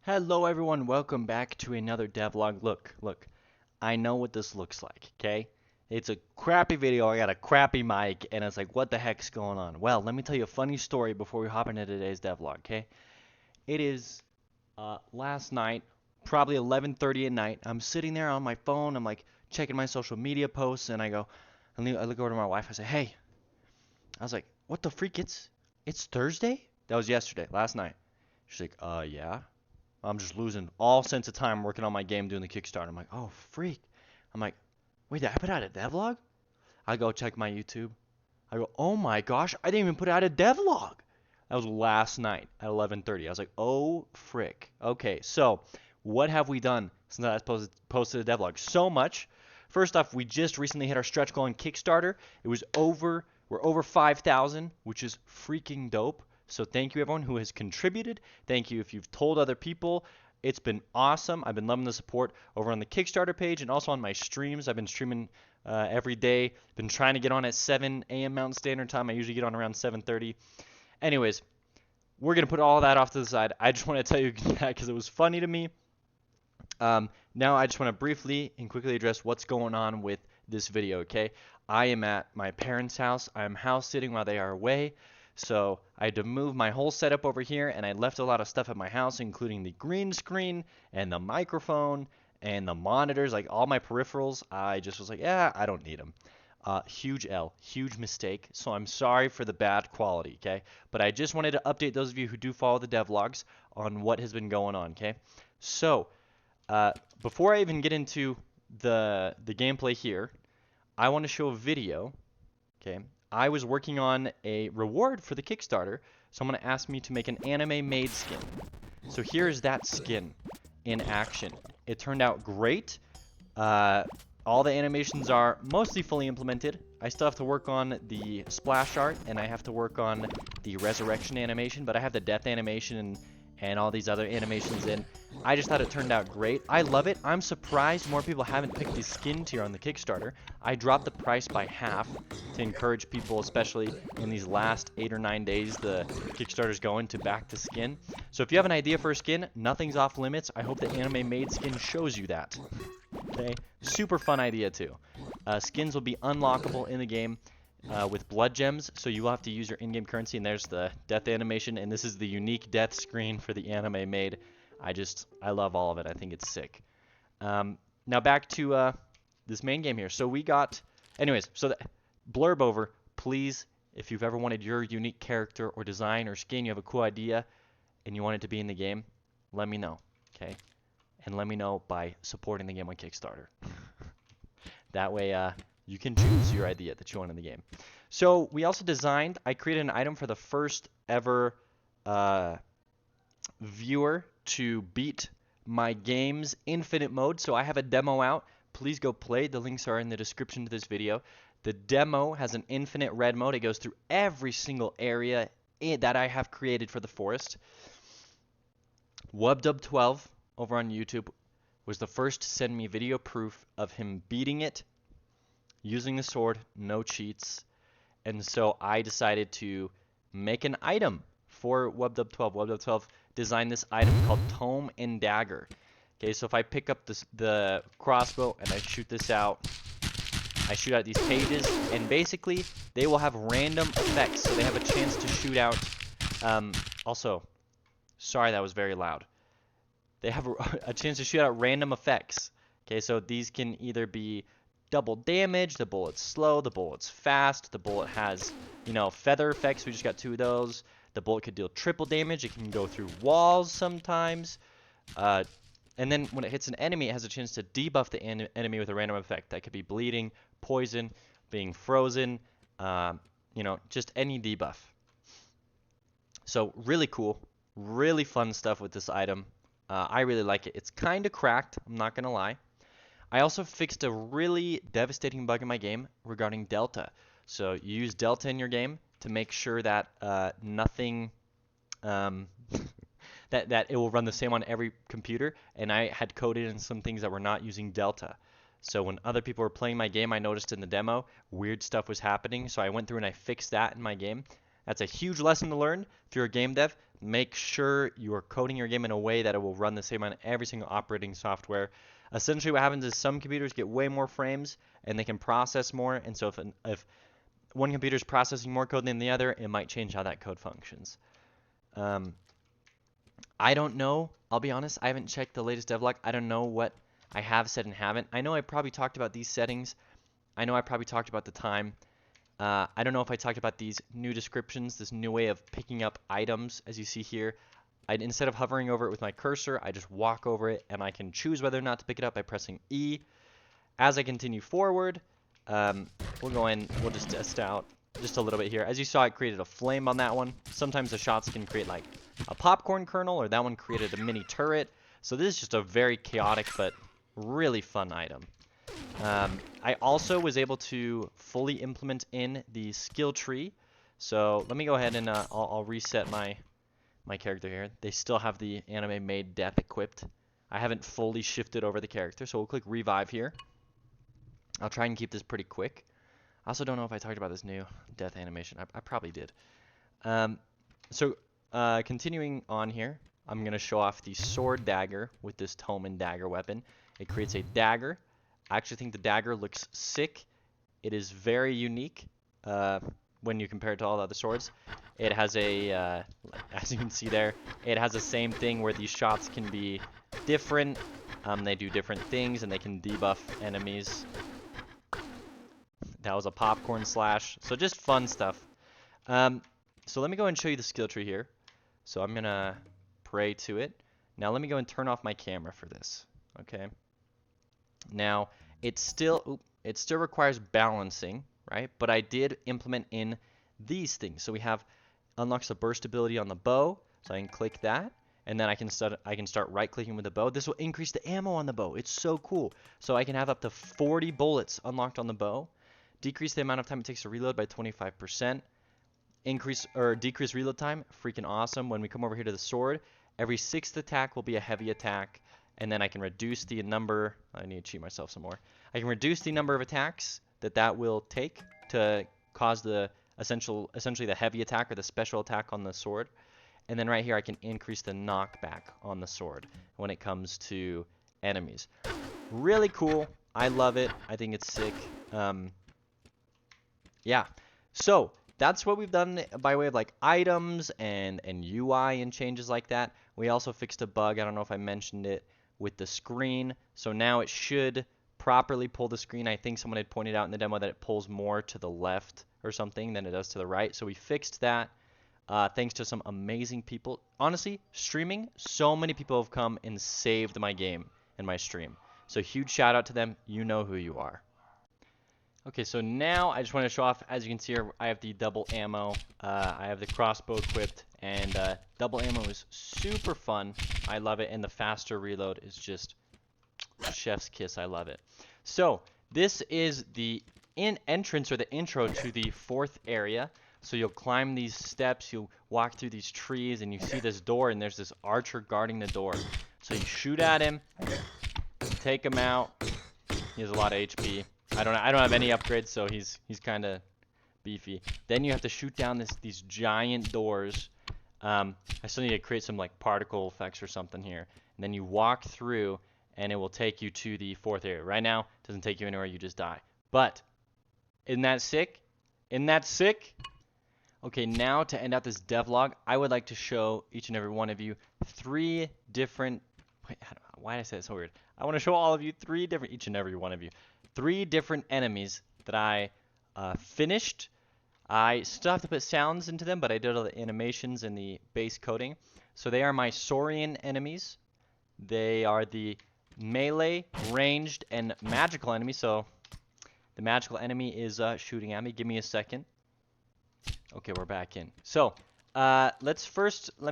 Hello everyone, welcome back to another devlog. Look, I know what this looks like, okay? It's a crappy video, I got a crappy mic, and it's like, what the heck's going on? Well, let me tell you a funny story before we hop into today's devlog, okay? It is last night, probably 11:30 at night. I'm sitting there on my phone, I'm like checking my social media posts, and I look over to my wife, I say, hey, I was like, what the freak, it's Thursday? That was yesterday, last night. She's like, yeah. I'm just losing all sense of time working on my game doing the Kickstarter. I'm like, oh, freak. I'm like, wait, did I put out a devlog? I go check my YouTube. I go, oh my gosh, I didn't even put out a devlog. That was last night at 11:30. I was like, oh, frick. Okay, so what have we done since I posted a devlog? So much. First off, we just recently hit our stretch goal on Kickstarter. We're over 5,000, which is freaking dope. So thank you everyone who has contributed. Thank you if you've told other people. It's been awesome. I've been loving the support over on the Kickstarter page and also on my streams. I've been streaming every day. Been trying to get on at 7 a.m. Mountain Standard Time. I usually get on around 7:30. Anyways, we're gonna put all that off to the side. I just want to tell you that because it was funny to me. Now I just want to briefly and quickly address what's going on with this video. Okay, I am at my parents' house. I am house sitting while they are away. So I had to move my whole setup over here, and I left a lot of stuff at my house, including the green screen and the microphone and the monitors, like all my peripherals. I just was like, yeah, I don't need them. Huge L, huge mistake. So I'm sorry for the bad quality, okay? But I just wanted to update those of you who do follow the devlogs on what has been going on, okay? So before I even get into the gameplay here, I want to show a video, okay? I was working on a reward for the Kickstarter. Someone asked me to make an anime Maid skin. So here's that skin in action. It turned out great. All the animations are mostly fully implemented. I still have to work on the splash art, and I have to work on the resurrection animation, but I have the death animation and all these other animations in. I just thought it turned out great. I love it. I'm surprised more people haven't picked the skin tier on the Kickstarter. I dropped the price by half to encourage people, especially in these last 8 or 9 days the Kickstarter's going, to back the skin. So if you have an idea for a skin, nothing's off limits. I hope the Anime Maid skin shows you that. Okay, super fun idea too. Skins will be unlockable in the game with blood gems, so you will have to use your in-game currency, and there's the death animation, and this is the unique death screen for the Anime Maid. I love all of it. I think it's sick. Now back to this main game here. So we got, anyways, so the blurb over. Please, if you've ever wanted your unique character or design or skin, you have a cool idea, and you want it to be in the game, let me know, okay? And let me know by supporting the game on Kickstarter. That way, you can choose your idea that you want in the game. So we also designed, I created an item for the first ever viewer to beat my game's infinite mode. So I have a demo out. Please go play. The links are in the description to this video. The demo has an infinite red mode. It goes through every single area that I have created for the forest. WubDub12 over on YouTube was the first to send me video proof of him beating it using the sword, no cheats. And so I decided to make an item for WubDub12. WubDub12 designed this item called Tome and Dagger. Okay, so if I pick up the crossbow and I shoot this out, I shoot out these pages, and basically they will have random effects. So they have a chance to shoot out, also, sorry that was very loud. They have a chance to shoot out random effects. Okay, so these can either be double damage, the bullet's slow, the bullet's fast, the bullet has, feather effects. We just got 2 of those. The bullet could deal triple damage. It can go through walls sometimes. And then when it hits an enemy, it has a chance to debuff the enemy with a random effect. That could be bleeding, poison, being frozen, just any debuff. So really cool, really fun stuff with this item. I really like it. It's kind of cracked, I'm not going to lie. I also fixed a really devastating bug in my game regarding Delta. So you use Delta in your game to make sure that nothing, that it will run the same on every computer. And I had coded in some things that were not using Delta. So when other people were playing my game, I noticed in the demo, weird stuff was happening. So I went through and I fixed that in my game. That's a huge lesson to learn. If you're a game dev, make sure you are coding your game in a way that it will run the same on every single operating software. Essentially, what happens is some computers get way more frames and they can process more. And so if one computer is processing more code than the other, it might change how that code functions. I don't know. I'll be honest. I haven't checked the latest devlog. I don't know what I have said and haven't. I know I probably talked about these settings. I know I probably talked about the time. I don't know if I talked about these new descriptions, this new way of picking up items, as you see here. Instead of hovering over it with my cursor, I just walk over it, and I can choose whether or not to pick it up by pressing E. As I continue forward, we'll go in, we'll just test out just a little bit here. As you saw, it created a flame on that one. Sometimes the shots can create like a popcorn kernel, or that one created a mini turret. So this is just a very chaotic but really fun item. I also was able to fully implement in the skill tree. So let me go ahead and I'll reset my character here. They still have the anime Maid death equipped. I haven't fully shifted over the character, so we'll click revive here. I'll try and keep this pretty quick. I also don't know if I talked about this new death animation. I probably did. Continuing on here, I'm going to show off the sword dagger with this tome and dagger weapon. It creates a dagger. I actually think the dagger looks sick. It is very unique when you compare it to all the other swords. It has a, as you can see there, it has the same thing where these shots can be different. They do different things and they can debuff enemies. That was a popcorn slash. So just fun stuff. So let me go and show you the skill tree here. So I'm going to pray to it. Now let me go and turn off my camera for this. Okay. Now it still requires balancing, right? But I did implement in these things. So we have unlocks the burst ability on the bow. So I can click that. And then I can start right-clicking with the bow. This will increase the ammo on the bow. It's so cool. So I can have up to 40 bullets unlocked on the bow. Decrease the amount of time it takes to reload by 25%. Increase or decrease reload time. Freaking awesome. When we come over here to the sword, every 6th attack will be a heavy attack. And then I can reduce the number. I need to cheat myself some more. I can reduce the number of attacks that will take to cause the essentially the heavy attack or the special attack on the sword. And then right here, I can increase the knockback on the sword when it comes to enemies. Really cool. I love it. I think it's sick. Yeah. So that's what we've done by way of like items and UI and changes like that. We also fixed a bug. I don't know if I mentioned it with the screen. So now it should properly pull the screen. I think someone had pointed out in the demo that it pulls more to the left or something than it does to the right. So we fixed that. Thanks to some amazing people. Honestly, streaming, so many people have come and saved my game and my stream. So huge shout out to them. You know who you are. Okay, so now I just want to show off, as you can see here, I have the double ammo. I have the crossbow equipped, and double ammo is super fun. I love it, and the faster reload is just chef's kiss. I love it. So this is the entrance or the intro to the 4th area. So you'll climb these steps, you'll walk through these trees, and you see this door, and there's this archer guarding the door. So you shoot at him, take him out. He has a lot of HP. I don't have any upgrades, so he's kind of beefy. Then you have to shoot down these giant doors. I still need to create some like particle effects or something here. And then you walk through, and it will take you to the 4th area. Right now, it doesn't take you anywhere, you just die. But isn't that sick? Isn't that sick? Okay, now to end out this devlog, I would like to show each and every one of you 3 different... why did I say it so weird? I want to show all of you 3 different... each and every one of you. 3 different enemies that I finished. I still have to put sounds into them, but I did all the animations and the base coding. So they are my Saurian enemies. They are the melee, ranged, and magical enemies. So the magical enemy is shooting at me. Give me a second. Okay, we're back in. So, let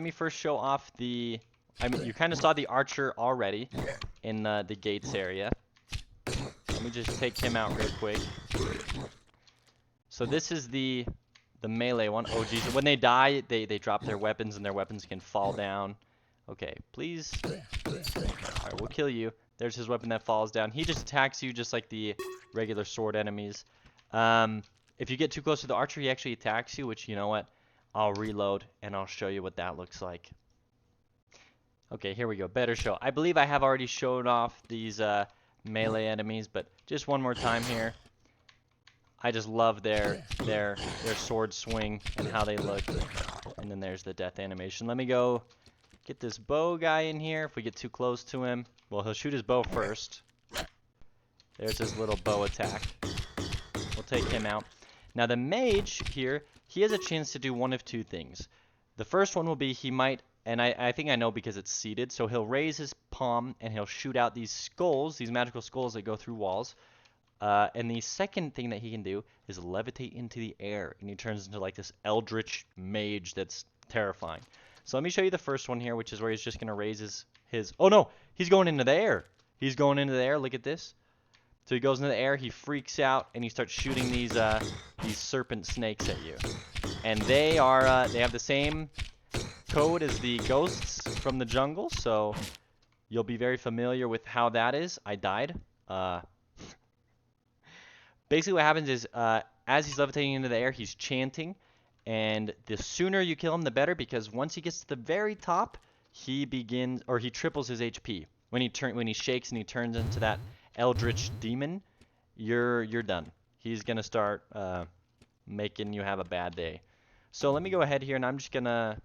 me first show off the... I mean, you kind of saw the archer already in the gates area. Let me just take him out real quick. So this is the melee one. Oh, geez. When they die, they drop their weapons, and their weapons can fall down. Okay, please. Alright, we'll kill you. There's his weapon that falls down. He just attacks you just like the regular sword enemies. If you get too close to the archer, he actually attacks you, which, you know what? I'll reload and I'll show you what that looks like. Okay, here we go. Better show. I believe I have already showed off these melee enemies, but just one more time here. I just love their sword swing and how they look. And then there's the death animation. Let me go get this bow guy in here. If we get too close to him, well, he'll shoot his bow first. There's his little bow attack. We'll take him out. Now the mage here, he has a chance to do one of two things. The first one will be he might, and I think I know because it's seated, so he'll raise his palm and he'll shoot out these skulls, these magical skulls that go through walls. And the second thing that he can do is levitate into the air, and he turns into like this eldritch mage that's terrifying. So let me show you the first one here, which is where he's just going to raise his... Oh no! He's going into the air! He's going into the air, look at this. So he goes into the air, he freaks out, and he starts shooting these serpent snakes at you. And they have the same code as the ghosts from the jungle, so you'll be very familiar with how that is. I died. Basically what happens is, as he's levitating into the air, he's chanting, and the sooner you kill him, the better, because once he gets to the very top, he triples his HP. When he shakes and he turns into that eldritch demon, you're done. He's gonna start making you have a bad day. So let me go ahead here, and I'm gonna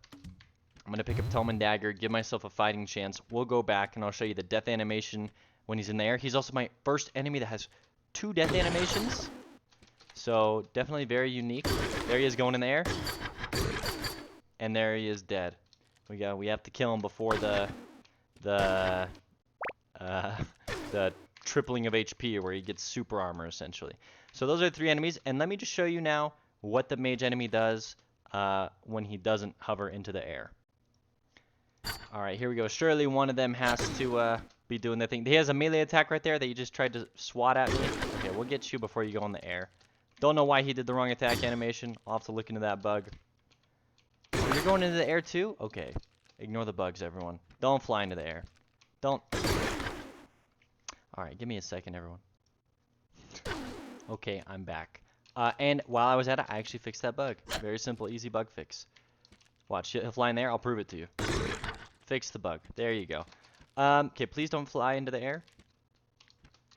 pick up Tome and Dagger, give myself a fighting chance. We'll go back, and I'll show you the death animation when he's in the air. He's also my first enemy that has 2 death animations, so definitely very unique. There he is going in the air, and there he is dead. We have to kill him before the tripling of HP, where he gets super armor essentially. So those are 3 enemies, and let me just show you now what the mage enemy does when he doesn't hover into the air. Alright, here we go. Surely one of them has to be doing the thing. He has a melee attack right there that you just tried to swat at me. Okay, we'll get you before you go in the air. Don't know why he did the wrong attack animation. I'll have to look into that bug. You're going into the air too? Okay. Ignore the bugs, everyone. Don't fly into the air. Don't. Alright, give me a second, everyone. Okay, I'm back. And while I was at it, I actually fixed that bug. Very simple, easy bug fix. Watch, he'll fly in there. I'll prove it to you. Fix the bug. There you go. Okay, please don't fly into the air.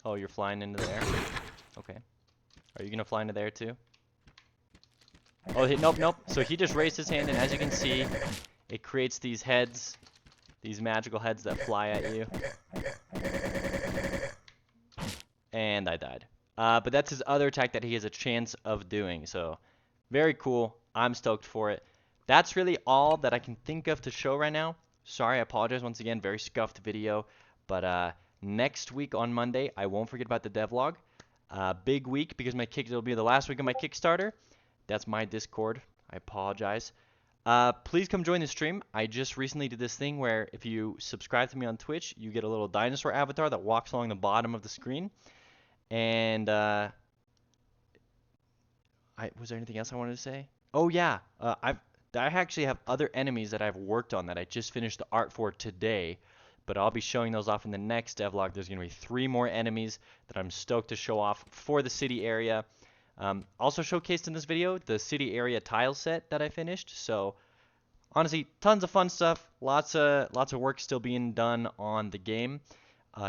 Oh, you're flying into the air? Okay. Are you going to fly into the air too? Oh, nope. So he just raised his hand, and as you can see, it creates these heads. These magical heads that fly at you. And I died. But that's his other attack that he has a chance of doing. So, very cool. I'm stoked for it. That's really all that I can think of to show right now. Sorry, I apologize once again. Very scuffed video. But next week on Monday, I won't forget about the devlog. Big week because it'll be the last week of my Kickstarter. That's my Discord. I apologize. Please come join the stream. I just recently did this thing where if you subscribe to me on Twitch, you get a little dinosaur avatar that walks along the bottom of the screen. And was there anything else I wanted to say? Oh yeah, I actually have other enemies that I've worked on that I just finished the art for today, but I'll be showing those off in the next devlog. There's going to be 3 more enemies that I'm stoked to show off for the city area. Also showcased in this video, the city area tile set that I finished. So honestly, tons of fun stuff. Lots of work still being done on the game.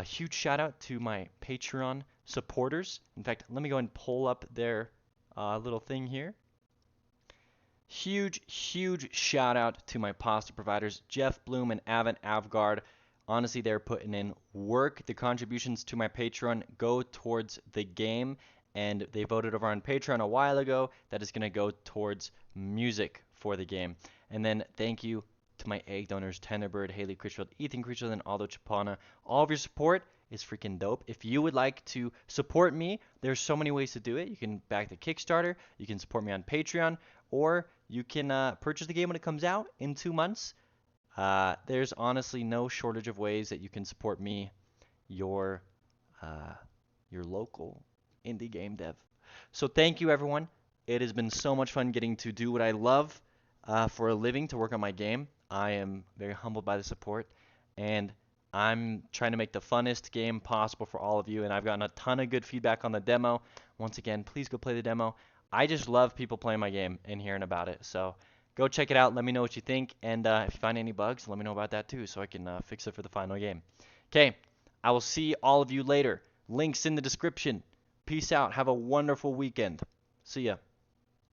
Huge shout out to my Patreon supporters. In fact, let me go and pull up their little thing here. Huge shout out to my pasta providers, Jeff Bloom and Avent Avgard. Honestly, they're putting in work. The contributions to my Patreon go towards the game, and they voted over on Patreon a while ago that is going to go towards music for the game. And then thank you to my egg donors, Tenderbird, Haley Critchfield, Ethan Critchfield, and Aldo Chapana. All of your support is freaking dope. If you would like to support me, there's so many ways to do it. You can back the Kickstarter, you can support me on Patreon, or you can purchase the game when it comes out in 2 months. There's honestly no shortage of ways that you can support me, your local indie game dev. So thank you, everyone. It has been so much fun getting to do what I love for a living, to work on my game. I am very humbled by the support, and I'm trying to make the funnest game possible for all of you, and I've gotten a ton of good feedback on the demo. Once again, please go play the demo. I just love people playing my game and hearing about it. So Go check it out. Let me know what you think. And if you find any bugs, let me know about that too so I can fix it for the final game. Okay, I will see all of you later. Links in the description. Peace out. Have a wonderful weekend. See ya.